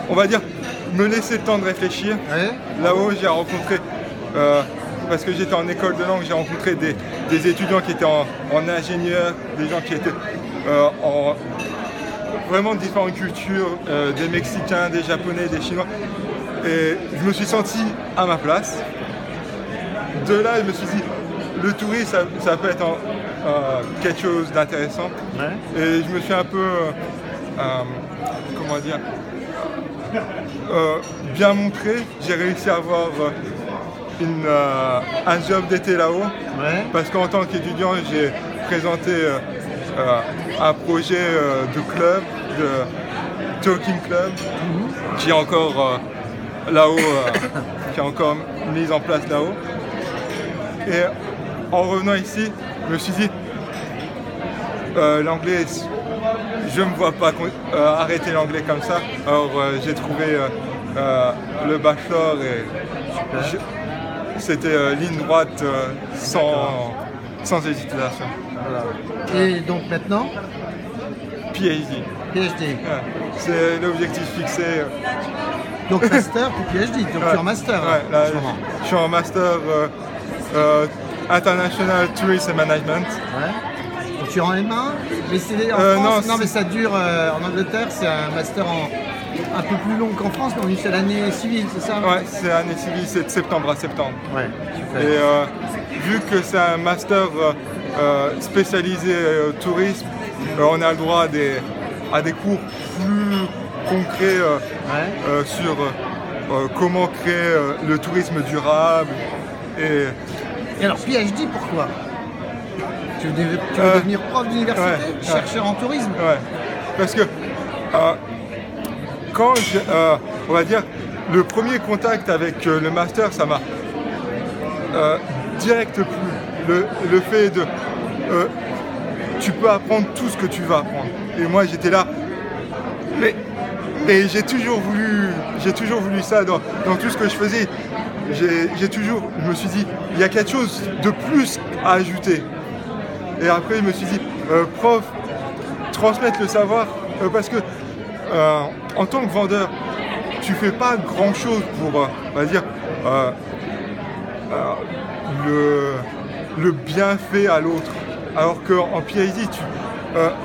on va dire, me laisser le temps de réfléchir. Ouais. Là-haut, j'ai rencontré, parce que j'étais en école de langue, j'ai rencontré des étudiants qui étaient en ingénieur, des gens qui étaient en vraiment différentes cultures, des Mexicains, des Japonais, des Chinois. Et je me suis senti à ma place. De là, je me suis dit, le tourisme, ça peut être quelque chose d'intéressant. Ouais. Et je me suis un peu, comment dire, bien montré. J'ai réussi à avoir un job d'été là-haut. Ouais. Parce qu'en tant qu'étudiant, j'ai présenté un projet de club, de Talking Club, qui est encore là-haut, qui est encore mis en place là-haut. Et en revenant ici, je me suis dit, l'anglais, je ne me vois pas arrêter l'anglais comme ça. Alors j'ai trouvé le bachelor et c'était ligne droite sans hésitation. Voilà. Et donc maintenant, PhD. PhD. Ouais. C'est l'objectif fixé. Donc master puis PhD. Donc tu es en master Ouais, là, en ce moment. je suis en master International Tourism Management. Ouais. Donc tu es en M1, mais c'est en France. Non, mais ça dure en Angleterre, c'est un master un peu plus long qu'en France, donc c'est l'année civile, c'est ça? Ouais, c'est l'année civile, c'est de septembre à septembre. Ouais, super. Et vu que c'est un master spécialisé tourisme, on a le droit à des cours plus concrets sur comment créer le tourisme durable. Et alors PhD, pourquoi? Tu veux devenir prof d'université, chercheur en tourisme? Ouais, parce que quand on va dire, le premier contact avec le master, ça m'a direct plu. Le fait de tu peux apprendre tout ce que tu vas apprendre. Et moi j'étais là, mais j'ai toujours voulu ça dans tout ce que je faisais. Je me suis dit, il y a quelque chose de plus à ajouter. Et après je me suis dit, prof, transmettre le savoir, parce que en tant que vendeur, tu fais pas grand chose pour, on va dire, le bienfait à l'autre. Alors qu'en PhD,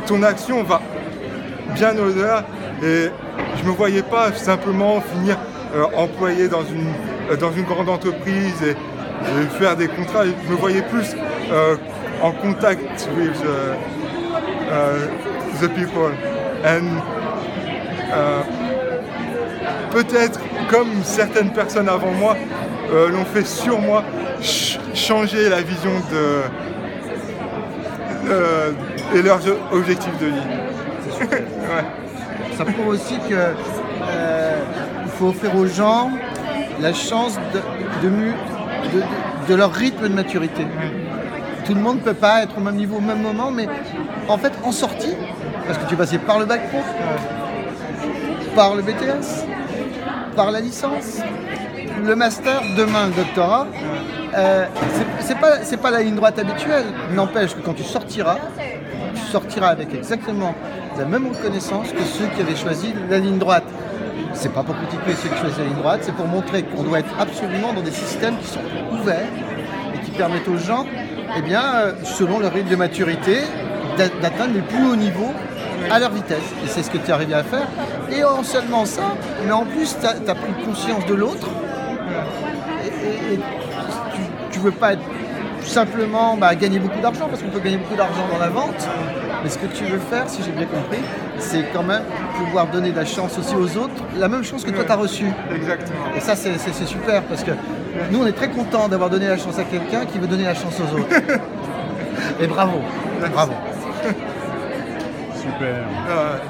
ton action va bien au-delà. Et je me voyais pas simplement finir employé dans une grande entreprise et faire des contrats. Je me voyais plus en contact with the people. And peut-être, comme certaines personnes avant moi l'ont fait sur moi, changer la vision et leurs objectifs de vie. Ouais. Ça prouve aussi que il faut offrir aux gens la chance de leur rythme de maturité. Tout le monde ne peut pas être au même niveau au même moment, mais en fait en sortie, parce que tu es passé par le bac pro, par le BTS, par la licence, le master, demain le doctorat, c'est pas la ligne droite habituelle. N'empêche que quand tu sortiras avec exactement la même reconnaissance que ceux qui avaient choisi la ligne droite. C'est pas pour critiquer ceux qui choisissent la ligne droite, c'est pour montrer qu'on doit être absolument dans des systèmes qui sont ouverts et qui permettent aux gens, eh bien, selon leur rythme de maturité, d'atteindre les plus hauts niveaux à leur vitesse. Et c'est ce que tu es arrivé à faire. Et non seulement ça, mais en plus, tu as pris conscience de l'autre. Et tu veux pas être simplement gagner beaucoup d'argent, parce qu'on peut gagner beaucoup d'argent dans la vente. Mais ce que tu veux faire, si j'ai bien compris, c'est quand même pouvoir donner de la chance aussi aux autres, la même chance que toi tu as reçue. Exactement. Et ça, c'est super, parce que nous, on est très contents d'avoir donné la chance à quelqu'un qui veut donner la chance aux autres. Et bravo, bravo. Super.